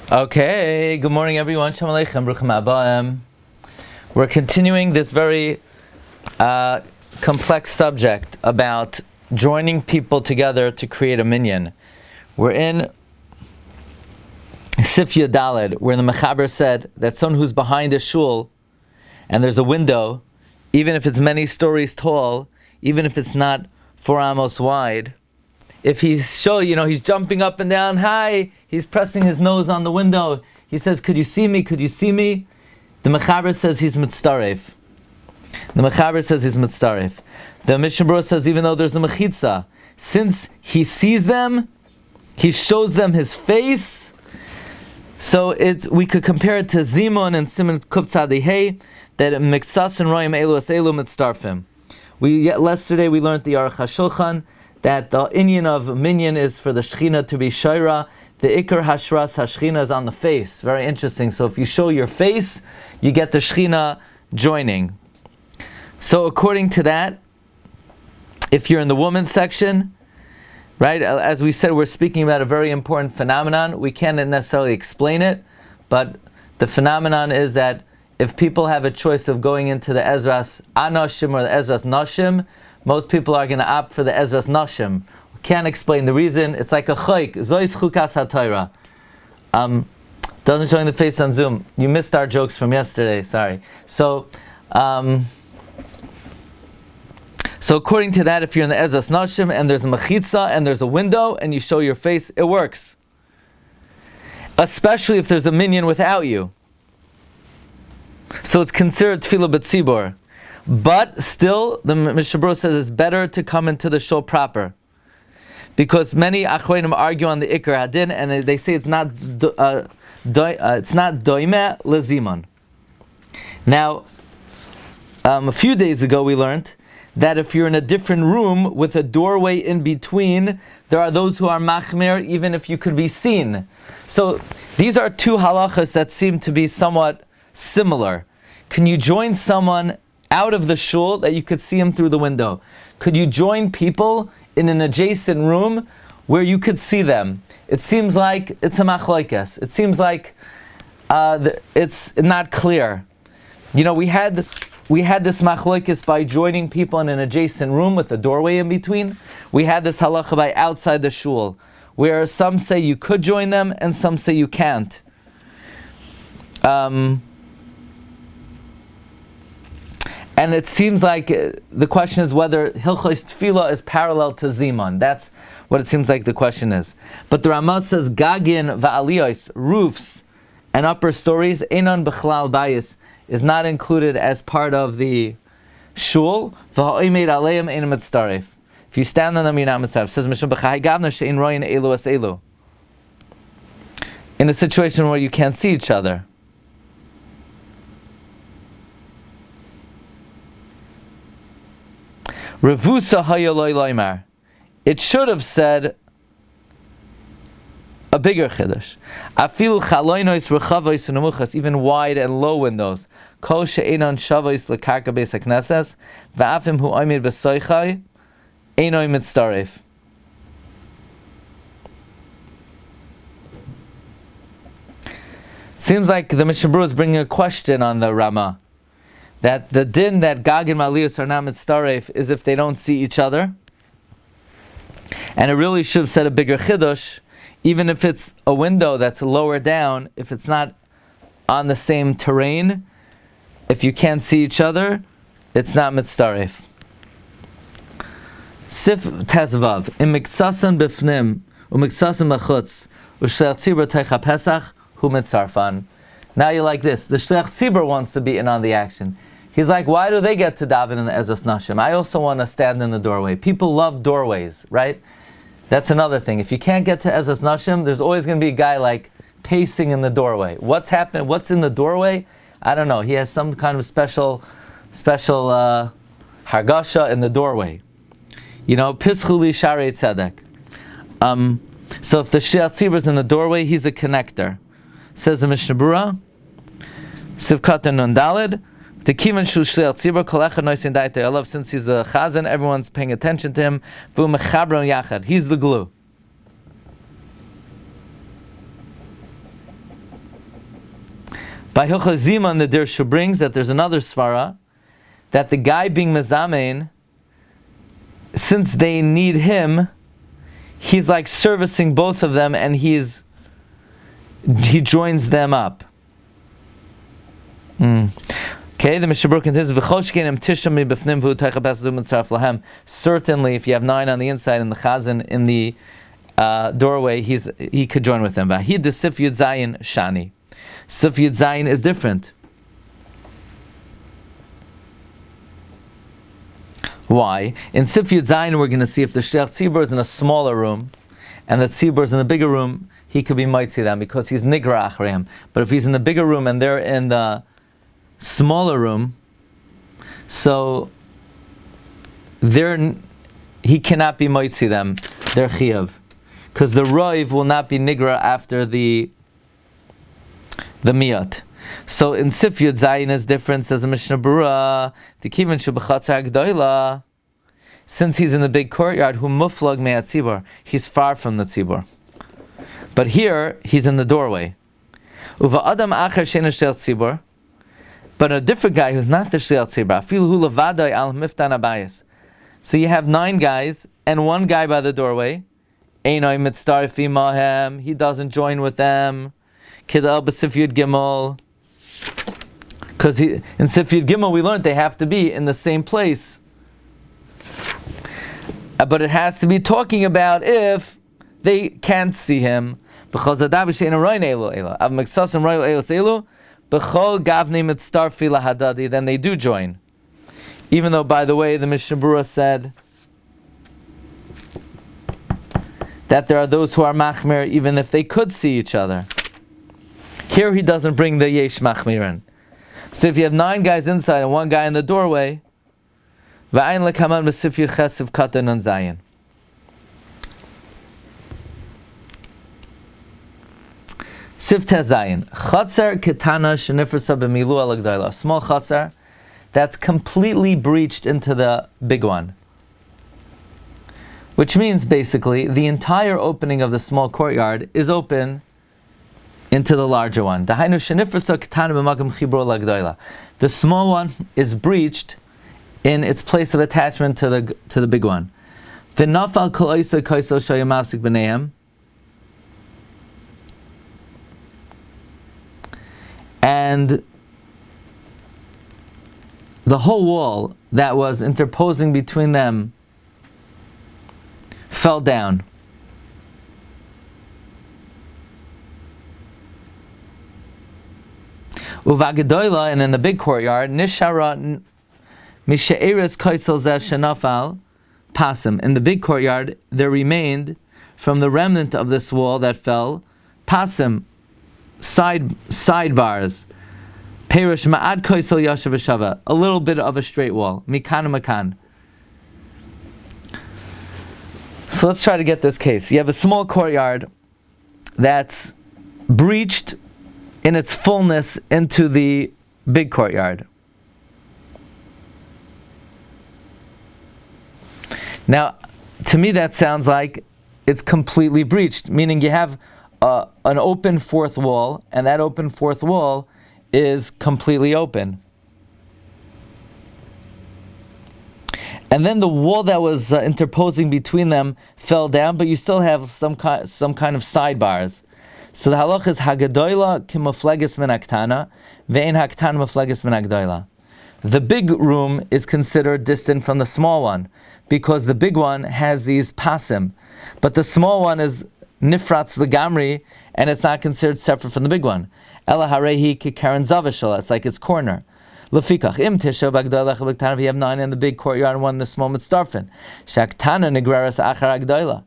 Okay, good morning everyone. Shalom Aleichem, Bruchim Abbaim. We're continuing this very complex subject about joining people together to create a minyan. We're in Seif Yudaled, where the Mechaber said that someone who's behind a shul and there's a window, even if it's many stories tall, even if it's not 4 amos wide, if he's he's jumping up and down, hi, he's pressing his nose on the window, he says, could you see me, could you see me? The Mechaber says he's mitzaref. The Mishna Berura says even though there's a mechitza, since he sees them, he shows them his face, so we could compare it to Siman and Siman Kuptzadihei, that Miksas and Royim Elu as Elu Mitzarfim. Yesterday we learned the Aruch HaShulchan, that the Minyin of Minyin is for the Shechina to be Shaira. The Ikar Hashras HaShechina is on the face. Very interesting. So if you show your face, you get the Shechina joining. So according to that, if you're in the women's section, right, as we said, we're speaking about a very important phenomenon. We can't necessarily explain it, but the phenomenon is that if people have a choice of going into the Ezras Anoshim or the Ezras Noshim, most people are going to opt for the Ezras Noshim. We can't explain the reason. It's like a chayk. Zois chukas ha-Torah. Doesn't show in the face on Zoom. You missed our jokes from yesterday. Sorry. So according to that, if you're in the Ezras Noshim and there's a mechitza and there's a window and you show your face, it works. Especially if there's a minyan without you. So it's considered tefillah b'tzibor. But still, the Mishna Berura says it's better to come into the shul proper, because many achronim argue on the Ikar Hadin, and they say it's not doime leziman. Now, a few days ago we learned that if you're in a different room with a doorway in between, there are those who are machmir even if you could be seen. So these are two halachas that seem to be somewhat similar. Can you join someone out of the shul that you could see him through the window? Could you join people in an adjacent room where you could see them? It seems like it's a machlokes. It seems like it's not clear. We had this machlokes by joining people in an adjacent room with a doorway in between. We had this halacha by outside the shul, where some say you could join them and some say you can't. And it seems like the question is whether Hilchos Tefillah is parallel to Siman. That's what it seems like the question is. But the Ramah says, Gagin va'aliyos, roofs and upper stories, Einon b'chlal bayis, is not included as part of the shul. V'ha'oimed aleim ein mitzaref. If you stand on them, you're not mitzaref. Says Mishna Berura, Gavna she'ein royin elu as elu. In a situation where you can't see each other. Revusa hayaloi loymar. It should have said a bigger chiddush. Afilu chaloinois rechavos unemuchas, even wide and low windows. Kol she'enon shavos lekarka beis hakneses, va'afim hu oimid b'soichai, einoi mitzaref. Seems like the Mishna Berura is bringing a question on the Ramah, that the din that Gag and Maliyos are not mitzaref is if they don't see each other. And it really should have said a bigger chiddush, even if it's a window that's lower down, if it's not on the same terrain, if you can't see each other, it's not mitzaref. Sif Tezvav, im miksasan bifnim, miksasan b'chutz, u'shleach tzibur teicha pesach, hu mitzarfan. Now you're like this. The Shleach Tzibur wants to be in on the action. He's like, why do they get to daven in the Ezras Nashim? I also want to stand in the doorway. People love doorways, right? That's another thing. If you can't get to Ezras Nashim, there's always going to be a guy like pacing in the doorway. What's happening? What's in the doorway? I don't know. He has some kind of special hargasha in the doorway. Pischuli Sharei Tzedek. So if the Shleach Tzibur is in the doorway, he's a connector. Says the Mishna Berura, Sivkat and Nundalid, the Kivan Shu Shleach Tzibur, Kolecha Noisin Daitei Olav, since he's a chazan, everyone's paying attention to him. Vu Mechabron Yachad, he's the glue. By Hilchos Siman, the Dirshu brings that there's another svara, that the guy being mezamein, since they need him, he's like servicing both of them, and he joins them up. Okay, the Mishna Berura continues, certainly, if you have 9 on the inside and the chazan in the doorway, he could join with them. Vahid the Sif Yud Zayin Shani. Sif Yud Zayin is different. Why? In Sif Yud Zayin, we're going to see if the Shliach Tzibur is in a smaller room, and the Tzibur is in the bigger room, he could be mitzi them because he's nigra achreim. But if he's in the bigger room and they're in the smaller room, so he cannot be mitzi them. They're chiyav, because the roiv will not be nigra after the miyat. So in Sif Yud Zayin is different, says the Mishna Berura, the kivan shebachatzer gdoila, since he's in the big courtyard, hu muflag me'at tzibur, he's far from the tzibur. But here, he's in the doorway. Uva adam acher she'eino shel tzibur, but a different guy who's not the shel tzibur, afilu hu levadai al miftan abayis. So you have 9 guys, and 1 guy by the doorway, einoi mitztarfi mahem, he doesn't join with them, kidal b'sif yud gimel, because in Sif Yud Gimel we learned they have to be in the same place. But it has to be talking about if they can't see him. Then they do join. Even though, by the way, the Mishna Berura said that there are those who are machmir even if they could see each other. Here he doesn't bring the yesh machmirin. So if you have 9 guys inside and 1 guy in the doorway, v'ayin lekaman b'sif yud chesiv katan on zayin. Sif tezayin chatzer ketana shenifrasa b'milu al gdoila. Small chatzer that's completely breached into the big one, which means basically the entire opening of the small courtyard is open into the larger one. The small one is breached in its place of attachment to the big one. And the whole wall that was interposing between them fell down. Uvagedoila, and in the big courtyard, nishara mishaeres kaisel zeh shenafal pasim. In the big courtyard, there remained from the remnant of this wall that fell pasim, sidebars. Perish ma'ad kaisel yashav v'shava, a little bit of a straight wall. Mikan makan. So let's try to get this case. You have a small courtyard that's breached in its fullness into the big courtyard. Now, to me that sounds like it's completely breached, meaning you have an open fourth wall, and that open fourth wall is completely open. And then the wall that was interposing between them fell down, but you still have some kind of sidebars. So the halach is hagadoila kimofleges min aktana, ve'en haktana mofleges min agdoila. The big room is considered distant from the small one because the big one has these pasim, but the small one is nifratz legamri, and it's not considered separate from the big one. Ela harehi kikaren zavishal, it's like its corner. Lefikach im tisha bagdoila chavktana, if you have 9 in the big courtyard and 1 in the small mitzdarfin. Shaktana negreres achar agdoila.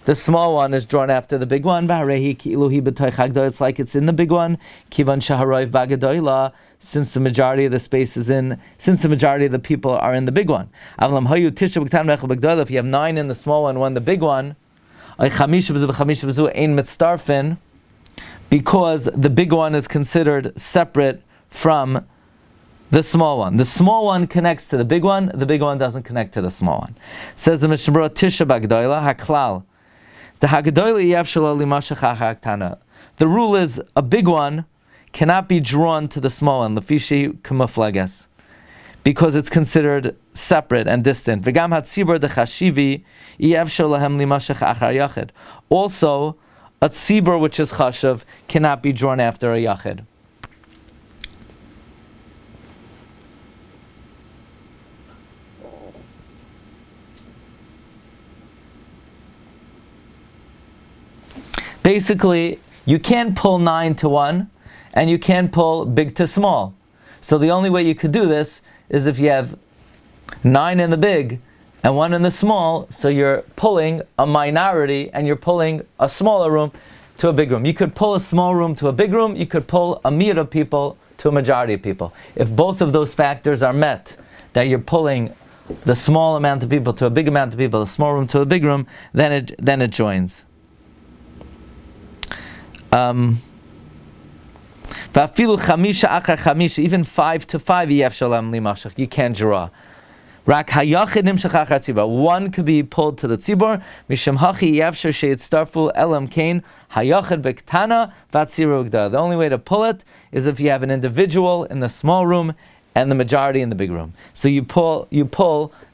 The small one is drawn after the big one. It's like it's in the big one. Since the majority of the space is in, since the majority of the people are in the big one. If you have 9 in the small one, 1 in the big one, because the big one is considered separate from the small one. The small one connects to the big one doesn't connect to the small one. Says the Mishna Berura, Tisha Bagdoila, Haklal. The rule is a big one cannot be drawn to the small one, lefishi kumaflages, because it's considered separate and distant. V'gam hatzibur dechashivi yevshel lahem limashach achar yachid. Also, a tzibur which is chashav cannot be drawn after a yachid. Basically, you can't pull 9 to 1, and you can't pull big to small. So the only way you could do this is if you have 9 in the big and 1 in the small, so you're pulling a minority and you're pulling a smaller room to a big room. You could pull a small room to a big room, you could pull a mir of people to a majority of people. If both of those factors are met, that you're pulling the small amount of people to a big amount of people, a small room to a big room, then it joins. Even 5 to 5 you can't draw. One could be pulled to the tzibor. The only way to pull it is if you have an individual in the small room and the majority in the big room. So you pull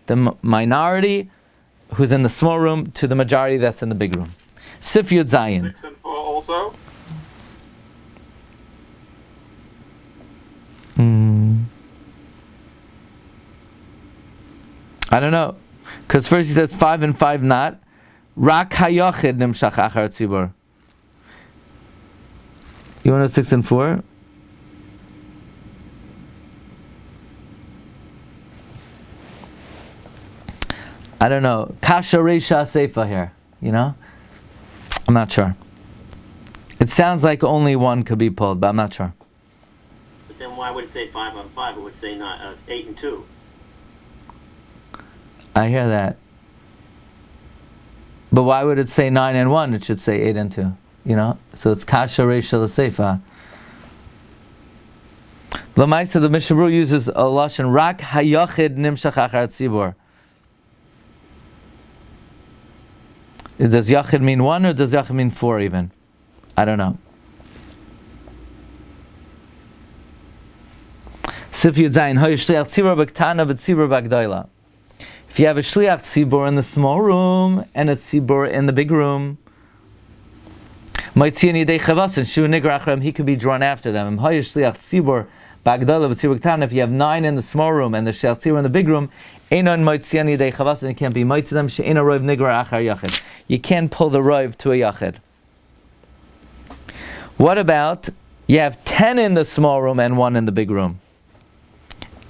the minority who's in the small room to the majority that's in the big room. Sif Yud Zayin. 6 and 4 also? I don't know, because first he says 5 and 5 not. Rak hayachid nimshach achar tzibur. You want to 6 and 4? I don't know. Kasha reisha seifa here. You know, I'm not sure. It sounds like only one could be pulled, but I'm not sure. But then why would it say 5 on 5? It would say 8 and 2. I hear that. But why would it say 9 and 1? It should say 8 and 2. You know? So it's kasha reisha l'seifa. L'maisa, the Mishna Berura uses a lashon rak hayachid nimshach achar tzibur. Does yachid mean 1 or does yachid mean 4 even? I don't know. Sif Yud Zayin, hoy shliach tzibur b'ktana v'tzibur b'gdoila. If you have a shliach tzibur in the small room and a tzibur in the big room, he could be drawn after them. If you have 9 in the small room and the shliach tzibur in the big room, you can't be might to them. You can't pull the roiv to a yachid. What about you have 10 in the small room and 1 in the big room,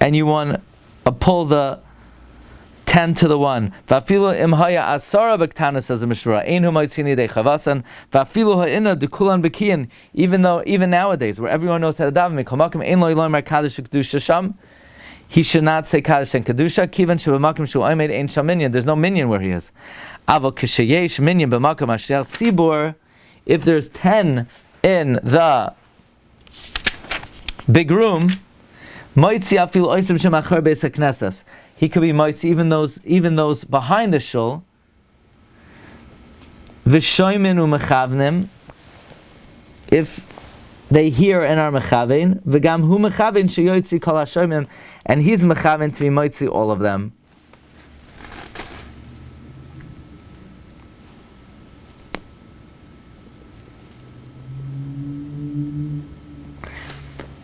and you want to pull the 10 to the 1. Vafilu imhaya asara b'ktana, says the Mishra. Einu maitzini de chavasan. Vafilu ha'ina dekulan b'kiyin. Even nowadays, where everyone knows how to daven, mikol ein lo yilomar kaddish kedusha sham. He should not say kaddish and kedusha. Kivan shebamakim shu oimed ein sham minyan. There's no minyan where he is. Aval kishayesh minyan b'makom asher tzibur. If there's 10 in the big room, moitzi afilu oisim shemachar beis haknesses. He could be mitzvah even those behind the shul. V'shoymin u'mechavnim, if they hear and are mechavein. V'gam hu mechavein sheyoytzi kol hashoymin, and he's mechavein to be mitzvah all of them.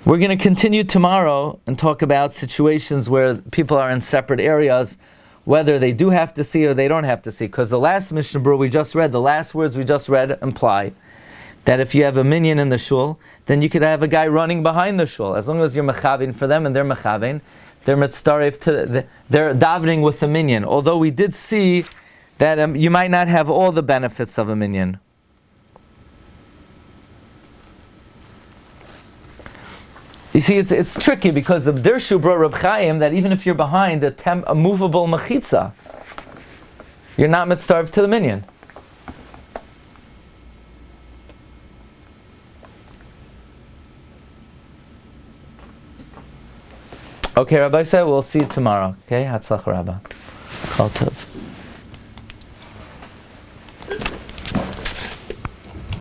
We're going to continue tomorrow and talk about situations where people are in separate areas, whether they do have to see or they don't have to see. Because the last Mishna Berura we just read, the last words we just read imply that if you have a minyan in the shul, then you could have a guy running behind the shul. As long as you're mechavin for them and they're mechavin, they're mitzaref they're davening with a minyan. Although we did see that you might not have all the benefits of a minyan. You see, it's tricky because of their Shubra Reb Chaim that even if you're behind a movable mechitza, you're not mitzaref to the minyan. Okay, Rabbi said we'll see you tomorrow. Okay, Hatzlach Rabbah.